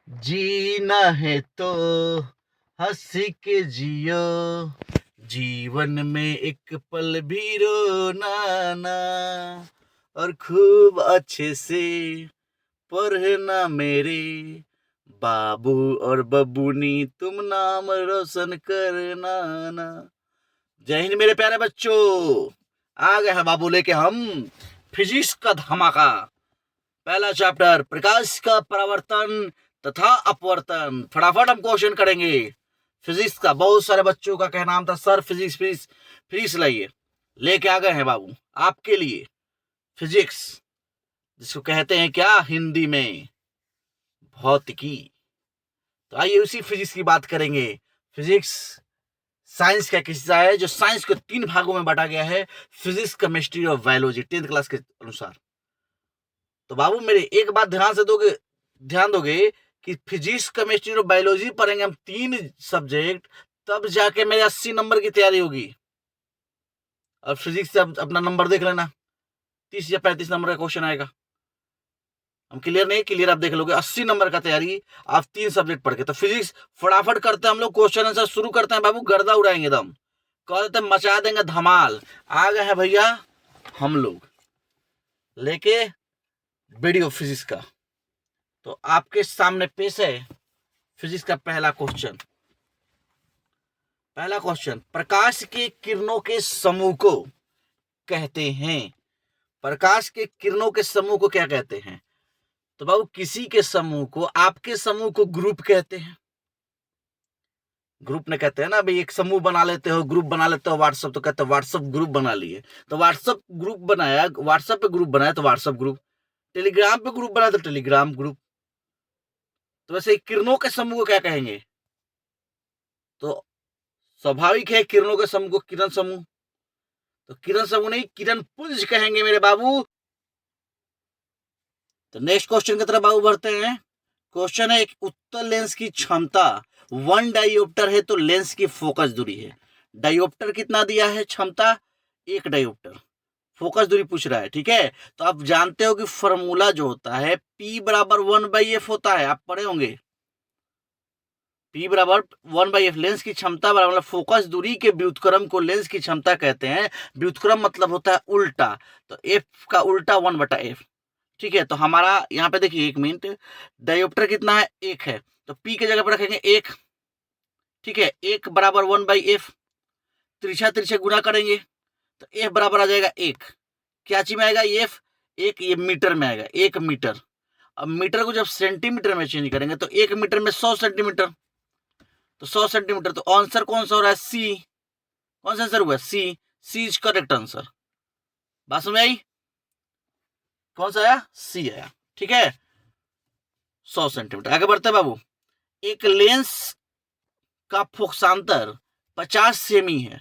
जीना है तो हंस के जियो, जीवन में एक पल भी रोना ना, और खूब अच्छे से पढ़ना मेरे बाबू और बबूनी, तुम नाम रोशन करना ना। जय हिंद मेरे प्यारे बच्चों। आ गए हैं बाबू लेके हम फिजिक्स का धमाका। पहला चैप्टर प्रकाश का परावर्तन तथा अपवर्तन। फटाफट हम क्वेश्चन करेंगे फिजिक्स का। बहुत सारे बच्चों का कहना था सर फिजिक्स फिजिक्स फिजिक्स लाइए, लेके आ गए हैं बाबू आपके लिए फिजिक्स, जिसको कहते हैं क्या हिंदी में भौतिकी। तो आइए उसी फिजिक्स की बात करेंगे। फिजिक्स साइंस का किस्सा है जो साइंस को 3 भागों में बांटा गया है, फिजिक्स, केमिस्ट्री और बायोलॉजी, 10th क्लास के अनुसार। तो बाबू मेरे एक बात ध्यान दोगे कि फिजिक्स, केमिस्ट्री और बायोलॉजी पढ़ेंगे हम 3 सब्जेक्ट, तब जाके मेरे 80 नंबर की तैयारी होगी। और फिजिक्स से अपना नंबर देख लेना, 30 या 35 नंबर का क्वेश्चन आएगा। हम क्लियर नहीं, क्लियर आप देख लोगे, 80 नंबर का तैयारी आप 3 सब्जेक्ट पढ़ के। तो फिजिक्स फटाफट करते हैं हम लोग, क्वेश्चन आंसर शुरू करते हैं बाबू, गर्दा उड़ाएंगे एकदम, कह देते हैं मचा देंगे धमाल। आ गए हैं भैया हम लोग लेके वीडियो फिजिक्स का। तो आपके सामने पेश है फिजिक्स का पहला क्वेश्चन। प्रकाश के किरणों के समूह को कहते हैं, प्रकाश के किरणों के समूह को क्या कहते हैं? तो बाबू किसी के समूह को, आपके समूह को ग्रुप कहते हैं। ग्रुप ने कहते हैं ना भाई, एक समूह बना लेते हो, ग्रुप बना लेते हो व्हाट्सएप, तो कहते हैं व्हाट्सएप ग्रुप बना लिए। तो व्हाट्सएप ग्रुप बनाया, व्हाट्सएप पे ग्रुप बनाया तो व्हाट्सएप ग्रुप, टेलीग्राम पे ग्रुप बनाया तो टेलीग्राम ग्रुप। तो वैसे किरणों के समूह को क्या कहेंगे? तो स्वाभाविक है किरणों के समूह को किरण समूह, तो किरण समूह नहीं किरण पुंज कहेंगे मेरे बाबू। तो नेक्स्ट क्वेश्चन की तरफ बाबू बढ़ते हैं। क्वेश्चन है, एक उत्तल लेंस की क्षमता 1 डायोप्टर है तो लेंस की फोकस दूरी है। डायोप्टर कितना दिया है क्षमता? 1 डायोप्टर। फोकस दूरी पूछ रहा है, ठीक है। तो आप जानते हो कि फॉर्मूला जो होता है P बराबर 1/f होता है, आप पढ़े होंगे। P बराबर 1/f, लेंस की क्षमता बराबर, मतलब फोकस दूरी के व्युत्क्रम को लेंस की क्षमता कहते हैं। व्युत्क्रम मतलब होता है उल्टा, तो f का उल्टा 1/f, ठीक है। तो हमारा यहाँ पे देखिए, 1 मिनट, डायोप्टर कितना है? 1 है, तो P की जगह पर रखेंगे 1, ठीक है। 1 बराबर 1/f, तिरछा तिरछे गुणा करेंगे तो f बराबर आ जाएगा 1। क्या चीज में आएगा? f 1, ये मीटर में आएगा, 1 मीटर। अब मीटर को जब सेंटीमीटर में चेंज करेंगे तो 1 मीटर में 100 सेंटीमीटर, तो 100 सेंटीमीटर। तो आंसर कौन सा हो रहा है? सी। कौन सा आंसर हुआ? सी। सी इज करेक्ट आंसर। बात समझ आई? कौन सा आया? सी आया, ठीक है। 100 सेंटीमीटर। आगे बढ़ते हैं बाबू। एक लेंस का फोकसांतर 50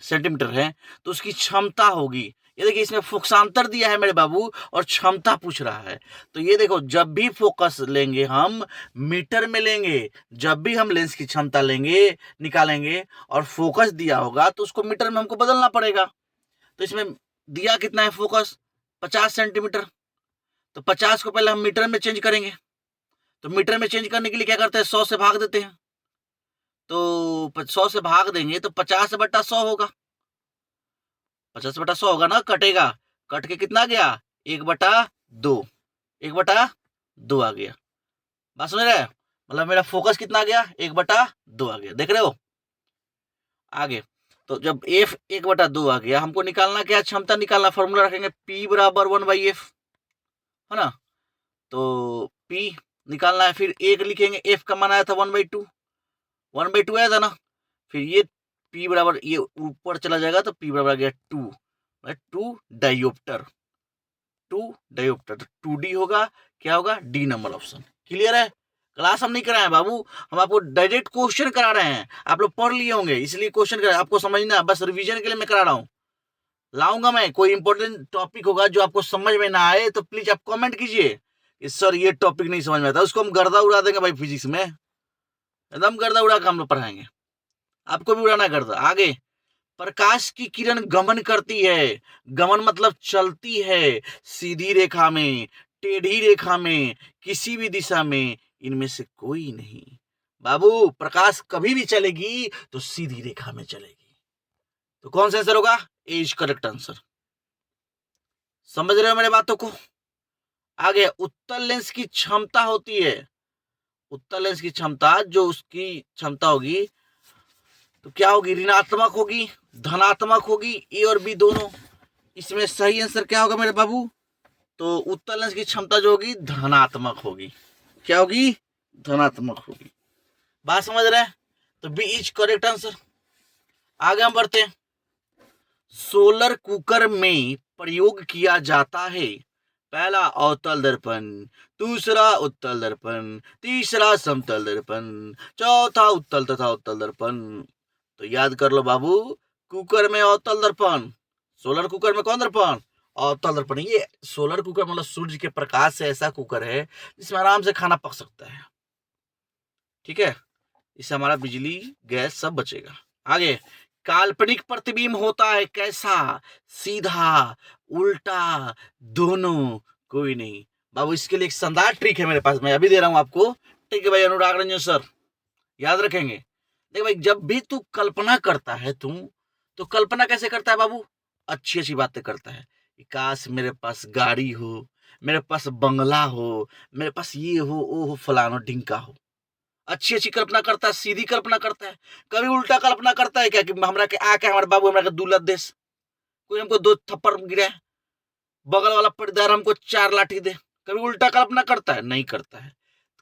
सेंटीमीटर है तो उसकी क्षमता होगी, ये देखिए इसमें फोकसांतर दिया है मेरे बाबू और क्षमता पूछ रहा है। तो ये देखो, जब भी फोकस लेंगे हम मीटर में लेंगे, जब भी हम लेंस की क्षमता लेंगे निकालेंगे और फोकस दिया होगा तो उसको मीटर में हमको बदलना पड़ेगा। तो इसमें दिया कितना है फोकस? 50 सेंटीमीटर। तो 50 को पहले हम मीटर में चेंज करेंगे, तो मीटर में चेंज करने के लिए क्या करते हैं? 100 से भाग देते हैं। तो 100 से भाग देंगे तो 50/100 होगा, 50/100 होगा ना, कटेगा, कट के कितना गया? 1/2, 1/2 आ गया। बात समझ रहे हैं? मतलब मेरा फोकस कितना आ गया? 1/2 आ गया, देख रहे हो? आगे तो जब f 1/2 आ गया, हमको निकालना क्या? क्षमता निकालना। फॉर्मूला रखेंगे P बराबर 1/f, है ना। तो P निकालना है, फिर 1 लिखेंगे, f का मान आया था 1/2, 1/2 आया था ना। फिर ये P बराबर, ये ऊपर चला जाएगा तो P बराबर आ गया 2 डायोप्टर, 2D होगा, क्या होगा? D number option. क्लियर है? क्लास हम नहीं कराए बाबू, हम आपको डायरेक्ट क्वेश्चन करा रहे हैं। आप लोग पढ़ लिए होंगे इसलिए क्वेश्चन करा, आपको समझना है, बस रिवीजन के लिए मैं करा रहा हूँ। लाऊंगा मैं कोई इंपॉर्टेंट टॉपिक होगा जो आपको समझ में ना आए तो प्लीज आप कमेंट कीजिए सर ये टॉपिक नहीं समझ में आता, उसको हम गर्दा उड़ा देंगे भाई, फिजिक्स में एकदम गर्दा उड़ा के हम लोग पढ़ाएंगे, आपको भी उड़ाना गर्दा। आगे, प्रकाश की किरण गमन करती है, गमन मतलब चलती है, सीधी रेखा में, टेढ़ी रेखा में, किसी भी दिशा में, इनमें से कोई नहीं। बाबू प्रकाश कभी भी चलेगी तो सीधी रेखा में चलेगी। तो कौन सा आंसर होगा? ए इज करेक्ट आंसर। समझ रहे हो मेरे बातों को? आगे उत्तल लेंस की क्षमता होती है, उत्तल लेंस की क्षमता, जो उसकी क्षमता होगी तो क्या होगी? ऋणात्मक होगी, धनात्मक होगी, ए और बी दोनों। इसमें सही आंसर क्या होगा मेरे बाबू? तो उत्तल लेंस की क्षमता जो होगी धनात्मक होगी। क्या होगी? धनात्मक होगी। बात समझ रहे हैं? तो बी इज करेक्ट आंसर। आगे हम बढ़ते हैं। सोलर कुकर में प्रयोग किया जाता है पहला अवतल दर्पण, दूसरा उत्तल दर्पण, तीसरा समतल दर्पण, चौथा उत्तल तथा उत्तल दर्पण। तो याद कर लो बाबू, कुकर में अवतल दर्पण, सोलर कुकर में कौन दर्पण? अवतल दर्पण। ये सोलर कुकर मतलब सूर्य के प्रकाश से ऐसा कुकर है जिसमें आराम से खाना पक सकता है। ठीक है, इससे हमारा बिजली गैस सब बचेगा। आगे, काल्पनिक प्रतिबिंब होता है कैसा? सीधा, उल्टा, दोनों, कोई नहीं। बाबू इसके लिए एक शानदार ट्रिक है मेरे पास, मैं अभी दे रहा हूं आपको। ठीक है भाई अनुराग रंजन सर, याद रखेंगे। देख भाई, जब भी तू कल्पना करता है तो कल्पना कैसे करता है बाबू? अच्छी अच्छी बातें करता है। काश मेरे पास गाड़ी हो, मेरे पास बंगला हो, मेरे पास ये हो, वो हो, फलानो ढिंका हो। अच्छी अच्छी कल्पना करता है, सीधी कल्पना करता है। कभी उल्टा कल्पना करता है क्या कि हमरा के आके हमारे बाबू हमरा के दुलत देश, कोई हमको 2 थप्पड़ गिरे, बगल वाला पड़दार हमको 4 लाठी दे। कभी उल्टा कल्पना करता है? नहीं करता है।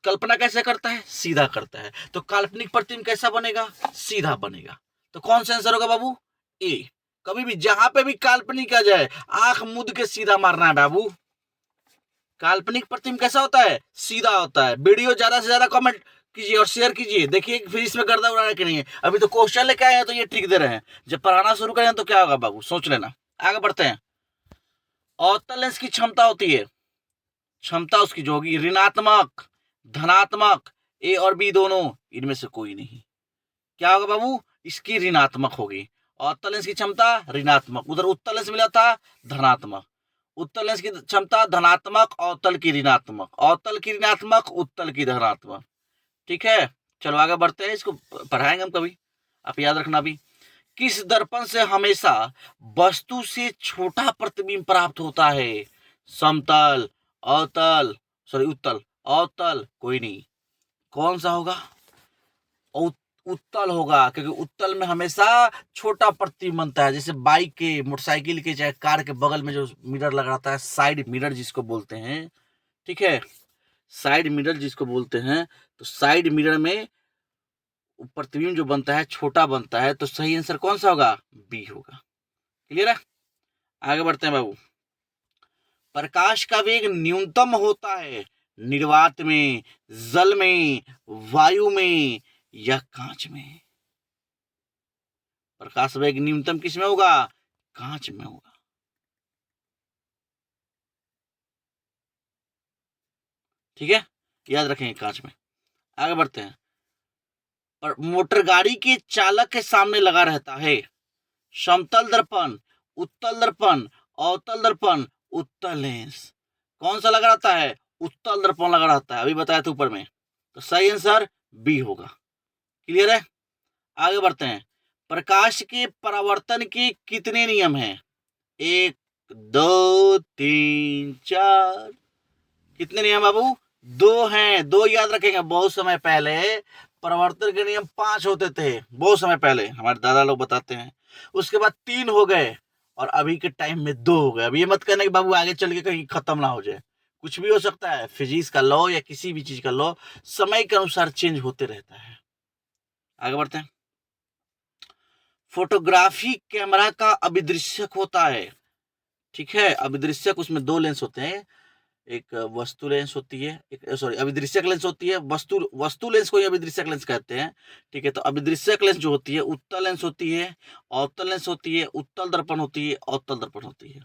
कल्पना कैसे करता है? सीधा करता है। तो काल्पनिक प्रतिबिंब कैसा बनेगा? सीधा बनेगा। तो कौन सा आंसर होगा बाबू? ए। कभी भी जहां पे भी काल्पनिक आ जाए, आंख मुद के सीधा मारना है बाबू। काल्पनिक प्रतिबिंब कैसा होता है? सीधा होता है। वीडियो ज्यादा से ज्यादा कमेंट कीजिए और शेयर कीजिए। देखिए फिर इसमें गर्दा उड़ाने के नहीं है। अभी तो क्वेश्चन लेके आए हैं तो ये ट्रिक दे रहे हैं, जब पढ़ाना शुरू करें तो क्या होगा बाबू, सोच लेना। आगे बढ़ते हैं। अवतल लेंस की क्षमता होती है, क्षमता उसकी जो होगी ऋणात्मक, धनात्मक, ए और बी दोनों, इनमें से कोई नहीं। क्या होगा बाबू? इसकी ऋणात्मक होगी। अवतल लेंस की क्षमता ऋणात्मक, उधर उत्तल लेंस मिला था धनात्मक। उत्तल लेंस की क्षमता धनात्मक, अवतल की ऋणात्मक, अवतल की ऋणात्मक, उत्तल की धनात्मक। ठीक है, चलो आगे बढ़ते हैं। इसको पढ़ाएंगे हम कभी, आप याद रखना भी। किस दर्पण से हमेशा वस्तु से छोटा प्रतिबिंब प्राप्त होता है? समतल, अवतल, सॉरी उत्तल, अवतल, कोई नहीं। कौन सा होगा? उत्तल होगा, क्योंकि उत्तल में हमेशा छोटा प्रतिबिंब बनता है। जैसे बाइक के, मोटरसाइकिल के, चाहे कार के बगल में जो मिरर लगा रहता है, साइड मिरर जिसको बोलते हैं। ठीक है, साइड मिरर जिसको बोलते हैं, तो साइड मिरर में प्रतिबिंब जो बनता है छोटा बनता है। तो सही आंसर कौन सा होगा? बी होगा। क्लियर है? आगे बढ़ते हैं बाबू। प्रकाश का वेग न्यूनतम होता है निर्वात में, जल में, वायु में या कांच में? प्रकाश वेग न्यूनतम किस में होगा? कांच में होगा। ठीक है, याद रखेंगे कांच में। आगे बढ़ते हैं। और मोटर गाड़ी के चालक के सामने लगा रहता है समतल दर्पण, उत्तल दर्पण, अवतल दर्पण, उत्तल लेंस। कौन सा लगा रहता है? उत्तल दर्पण लगा रहता है, अभी बताया था ऊपर में। तो सही आंसर बी होगा। क्लियर है? आगे बढ़ते हैं। प्रकाश के परावर्तन के कितने नियम हैं? 1 2 3 4। कितने नियम बाबू? 2 हैं। 2 याद रखेंगे। बहुत समय पहले परावर्तन के नियम 5 होते थे, बहुत समय पहले हमारे दादा लोग बताते हैं। उसके बाद 3 हो गए और अभी के टाइम में 2 हो गए। अब ये मत कहना कि बाबू आगे चल के कहीं खत्म ना हो जाए, कुछ भी हो सकता है। फिजिक्स का लॉ या किसी भी चीज का लॉ समय के अनुसार चेंज होते रहता है। आगे बढ़ते हैं। फोटोग्राफी कैमरा का अभिदृश्यक होता है। ठीक है, अभिदृश्यक उसमें 2 लेंस होते हैं, एक वस्तु लेंस होती है, एक सॉरी अभिदृश्यक लेंस होती है। वस्तु लेंस को ही अभिदृश्यक लेंस कहते हैं। ठीक है, तो अभिदृश्यक लेंस जो होती है उत्तल लेंस होती है, अवतल लेंस होती है, उत्तल दर्पण होती है, अवतल दर्पण होती है।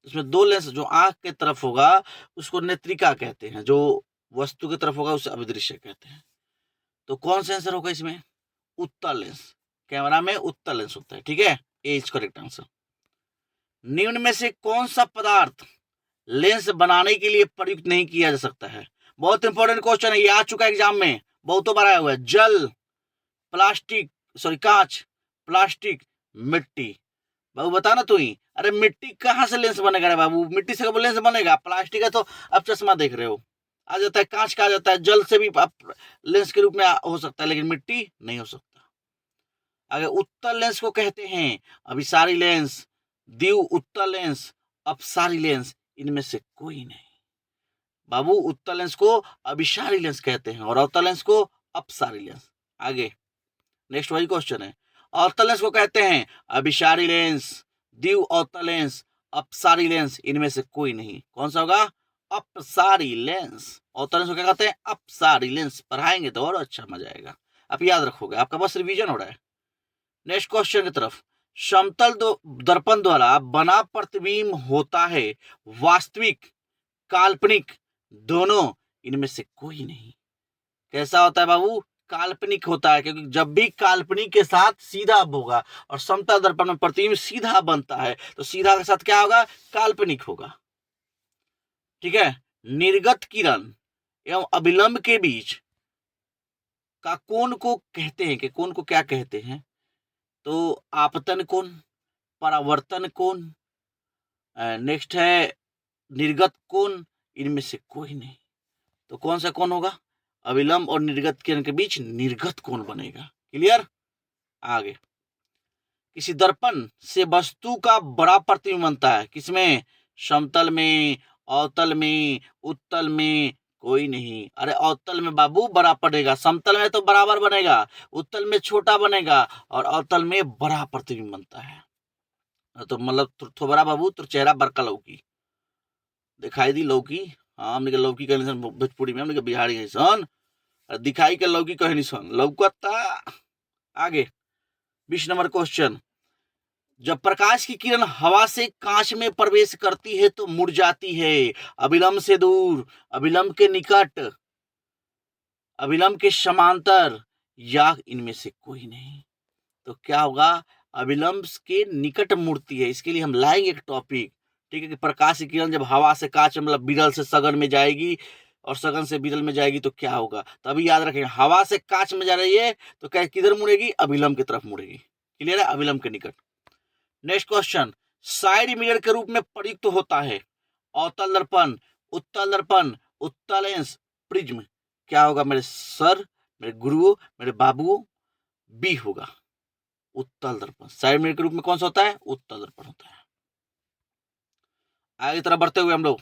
उसमें 2 लेंस, जो आंख के तरफ होगा उसको नेत्रिका कहते हैं, जो वस्तु की तरफ होगा उसे अभिदृश्यक कहते हैं। तो कौन सा आंसर होगा इसमें? उत्तल लेंस। कैमरा में उत्तल लेंस होता है। ठीक है, ए इज करेक्ट आंसर। निम्न में से कौन सा पदार्थ लेंस बनाने के लिए प्रयुक्त नहीं किया जा सकता है? बहुत इंपॉर्टेंट क्वेश्चन है, ये आ चुका है एग्जाम में, बहुतों बार आया हुआ है। जल, प्लास्टिक, सॉरी कांच, प्लास्टिक, मिट्टी। बाबू बता ना तू ही। अरे मिट्टी कहाँ से लेंस बनेगा रे बाबू, मिट्टी से कब लेंस बनेगा? प्लास्टिक है तो अब चश्मा देख रहे हो, आ जाता है, कांच का आ जाता है, जल से भी आप लेंस के रूप में हो सकता है, लेकिन मिट्टी नहीं हो सकता। अगर उत्तल लेंस को कहते हैं अभिसारी लेंस, द्विव उत्तल लेंस, अपसारी लेंस, इनमें से कोई नहीं। बाबू उत्तल लेंस को अभिसारी लेंस कहते हैं और अवतल लेंस को अपसारी लेंस। आगे नेक्स्ट वही क्वेश्चन है। अवतल लेंस को कहते हैं अभिसारी लेंस, द्विव अवतल लेंस, अपसारी लेंस, इनमें से कोई नहीं। कौन सा होगा? अपसारी लेंस। अवतल लेंस को क्या कहते हैं? अपसारी लेंस। पढ़ाएंगे तो और अच्छा मजा आएगा, आप याद रखोगे, आपका बस रिवीजन हो रहा है। नेक्स्ट क्वेश्चन की तरफ। समतल दर्पण द्वारा बना प्रतिबिंब होता है वास्तविक, काल्पनिक, दोनों, इनमें से कोई नहीं। कैसा होता है बाबू? काल्पनिक होता है, क्योंकि जब भी काल्पनिक के साथ सीधा होगा और समतल दर्पण में प्रतिबिंब सीधा बनता है तो सीधा के साथ क्या होगा? काल्पनिक होगा। ठीक है। निर्गत किरण एवं अभिलंब के बीच का कोण को कहते हैं कि कोण को क्या कहते हैं? तो आपतन कोण, परावर्तन कोण, नेक्स्ट है निर्गत कोण, इनमें से कोई नहीं। तो कौन सा कोण होगा? अविलंब और निर्गत किरण के बीच निर्गत कोण बनेगा। क्लियर? आगे, किसी दर्पण से वस्तु का बड़ा प्रतिबिंब बनता है, किसमें? समतल में, अवतल में, उत्तल में, कोई नहीं। अरे अवतल में बाबू बड़ा पड़ेगा, समतल में तो बराबर बनेगा, उत्तल में छोटा बनेगा और अवतल में बड़ा प्रतिबिंब बनता है। तो मतलब थोबरा बाबू तो चेहरा बड़का लौकी दिखाई दी लौकी। हाँ, हमने के लौकी कहनी सन भोजपुरी में, हमने के बिहारी है सन, दिखाई के लौकी कहनी सन लौकता। आगे 20 नंबर क्वेश्चन। जब प्रकाश की किरण हवा से कांच में प्रवेश करती है तो मुड़ जाती है, अभिलंब से दूर, अभिलंब के निकट, अभिलंब के समांतर, या इनमें से कोई नहीं। तो क्या होगा? अभिलंब के निकट मुड़ती है। इसके लिए हम लाएंगे एक टॉपिक, ठीक है, कि प्रकाश की किरण जब हवा से कांच मतलब बिरल से सघन में जाएगी और सघन से बिरल में जाएगी तो क्या होगा? तो अभी याद रखेंगे, हवा से कांच में जा रही है तो क्या किधर मुड़ेगी? अभिलंब की तरफ मुड़ेगी। क्लियर है? अभिलंब के निकट। Next question. साइड मिरर के रूप में प्रयुक्त होता है अवतल दर्पण, उत्तल दर्पण, उत्तल लेंस, प्रिज्म। क्या होगा मेरे सर, मेरे गुरुओं, मेरे बाबुओं? बी होगा, उत्तल दर्पण। साइड मिरर के रूप में कौन सा होता है? उत्तल दर्पण होता है। आगे तरफ बढ़ते हुए हम लोग,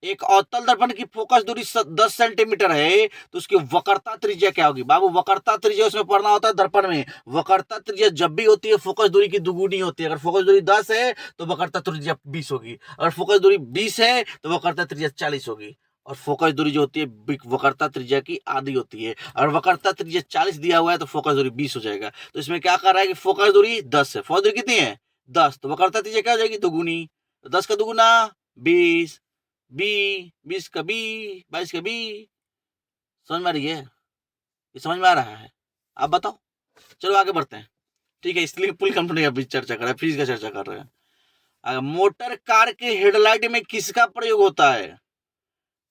एक अवतल दर्पण की फोकस दूरी 10 सेंटीमीटर है तो उसकी वक्रता त्रिज्या क्या होगी? बाबू वक्रता त्रिज्या उसमें पढ़ना होता है दर्पण में। वक्रता त्रिज्या जब भी होती है फोकस दूरी की दुगुनी होती है। अगर फोकस दूरी 10 है तो वक्रता त्रिज्या 20 होगी, अगर फोकस दूरी 20 है तो वक्रता त्रिज्या 40 होगी, और फोकस दूरी जो होती है वक्रता त्रिज्या की आधी होती है। अगर वक्रता त्रिज्या 40 दिया हुआ है तो फोकस दूरी 20 हो जाएगा। तो इसमें क्या कर रहा है कि फोकस दूरी 10 है, फोकस दूरी कितनी है? 10, तो वक्रता त्रिज्या क्या हो जाएगी? दुगुनी। तो 10 का दुगुना 20, बी 20 का बी, 22 का बी। समझ में आ रही है? ये समझ में आ रहा है? आप बताओ। चलो आगे बढ़ते हैं। ठीक है, इसलिए पुल कंपनी का बीच चर्चा कर रहे हैं, फीस का चर्चा कर रहे हैं। मोटर कार के हेडलाइट में किसका प्रयोग होता है?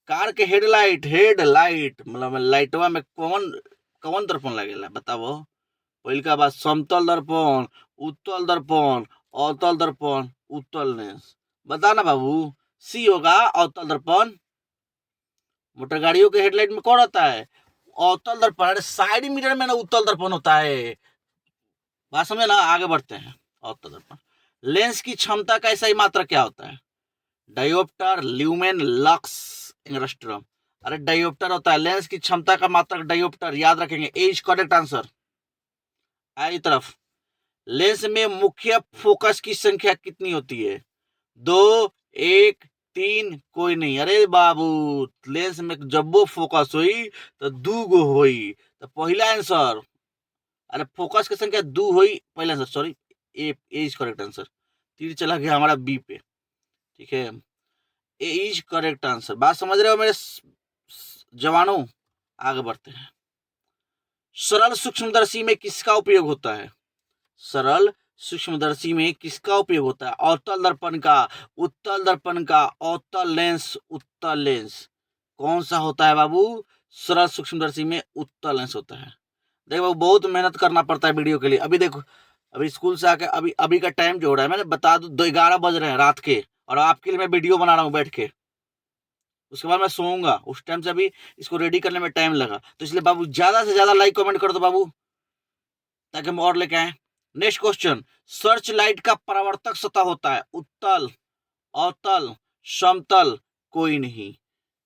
कार के हेडलाइट, हेडलाइट मतलब लाइटवा में कौन कौन दर्पण लगेला बताओ? पहिल का बात, समतल दर्पण, उत्तल दर्पण, अवतल दर्पण, उत्तल लेंस। बता ना बाबू। सी होगा, अवतल दर्पण। मोटर गाड़ियों के हेडलाइट में कौन होता है? अवतल दर्पण। साइड मिरर में ना उत्तल दर्पण होता है। बात समझे ना? आगे बढ़ते हैं। अवतल दर्पण। लेंस की क्षमता का सही मात्रा क्या होता है? Dioptre, lumen, lux, angstrom. अरे डायोप्टर होता है। लेंस की क्षमता का मात्रक डायोप्टर, याद रखेंगे। ए इज करेक्ट आंसर। आई तरफ, लेंस में मुख्य फोकस की संख्या कितनी होती है? 2, 1, 3, कोई नहीं। अरे बाबू, लेंस में जब वो फोकस हुई तो 2 गो हुई। तो पहला आंसर, अरे फोकस की संख्या 2 हुई, पहला answer, sorry, A is correct answer. तीर चला गया हमारा बी पे। ठीक है, ए इज करेक्ट आंसर। बात समझ रहे हो मेरे जवानों? आगे बढ़ते हैं। सरल सूक्ष्मदर्शी में किसका उपयोग होता है? सरल सूक्ष्मदर्शी में किसका उपयोग होता है? अवतल दर्पण का, उत्तल दर्पण का, अवतल लेंस, उत्तल लेंस। कौन सा होता है बाबू? सरल सूक्ष्मदर्शी में उत्तल लेंस होता है। देखो बाबू, बहुत मेहनत करना पड़ता है वीडियो के लिए। अभी देखो, अभी स्कूल से आके अभी अभी का टाइम जो हो रहा है, मैंने बता दूं 11 बज रहे हैं रात के, और आपके लिए मैं वीडियो बना रहा हूँ बैठ के। उसके बाद मैं सोऊंगा, उस टाइम से अभी इसको रेडी करने में टाइम लगा। तो इसलिए बाबू ज्यादा से ज्यादा लाइक कमेंट कर दो बाबू, ताकि हम और लेके आए। नेक्स्ट क्वेश्चन, सर्च लाइट का परावर्तक सतह होता है उत्तल, अवतल, समतल, कोई नहीं।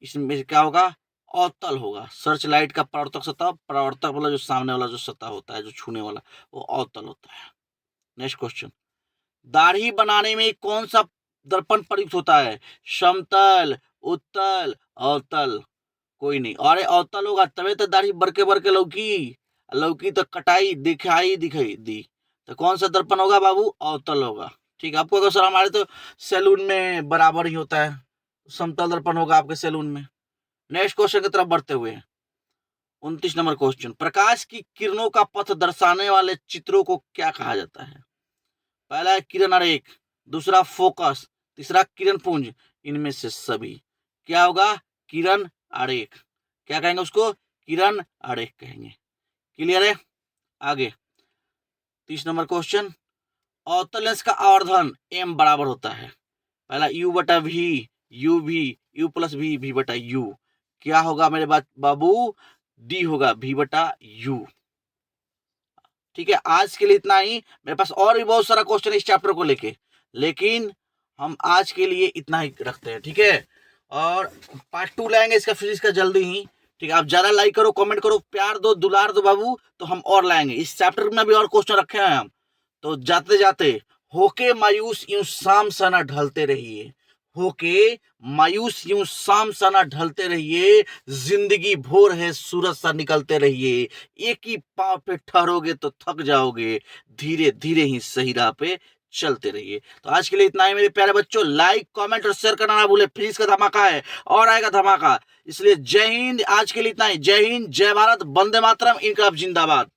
इसमें से क्या होगा? अवतल होगा। सर्च लाइट का परावर्तक सतह, परावर्तक मतलब जो सामने वाला जो सतह होता है, जो छूने वाला, वो अवतल होता है। नेक्स्ट क्वेश्चन, दाढ़ी बनाने में कौन सा दर्पण प्रयुक्त होता है? समतल, उत्तल, अवतल, कोई नहीं। अरे अवतल होगा तभी तो दाढ़ी बरके बरके लौकी, लौकी तो कटाई दिखाई दिखाई दी। तो कौन सा दर्पण होगा बाबू? अवतल होगा। ठीक है, आपको अगर सर हमारे तो सैलून में बराबर ही होता है, समतल दर्पण होगा आपके सैलून में। नेक्स्ट क्वेश्चन की तरफ बढ़ते हुए 29 नंबर क्वेश्चन, प्रकाश की किरणों का पथ दर्शाने वाले चित्रों को क्या कहा जाता है? पहला है किरण आरेख, दूसरा फोकस, तीसरा किरण पुंज, इनमें से सभी। क्या होगा? किरण आरेख। क्या कहेंगे उसको? किरण आरेख कहेंगे। क्लियर है? आगे 30 नंबर क्वेश्चन, अवतल लेंस का आवर्धन m बराबर होता है। पहला u बटा v, u v, u plus v, v बटा u। क्या होगा मेरे बाबू? d होगा v बटा u। ठीक है, आज के लिए इतना ही। मेरे पास और भी बहुत सारा क्वेश्चन इस चैप्टर को लेके, लेकिन हम आज के लिए इतना ही रखते हैं। ठीक है, और पार्ट 2 लाएंगे इसका फिजिक्स का जल्दी ही। ठीक है, आप ज्यादा लाइक करो, कमेंट करो, प्यार दो, दुलार दो बाबू, तो हम और लाएंगे। इस चैप्टर में भी और क्वेश्चन रखे हैं हम। तो जाते जाते, होके मायूस यूं शाम सा ना ढलते रहिए, होके मायूस यूं शाम सा ना ढलते रहिए, जिंदगी भोर है सूरज सा निकलते रहिए, एक ही पांव पे ठहरोगे तो थक जाओगे, धीरे धीरे ही सही राह पे चलते रहिए। तो आज के लिए इतना ही मेरे प्यारे बच्चों। लाइक कमेंट और शेयर करना ना भूले, फिजिक्स का धमाका है और आएगा धमाका। इसलिए जय हिंद, आज के लिए इतना ही। जय हिंद, जय भारत, वंदे मातरम, इनकलाब जिंदाबाद।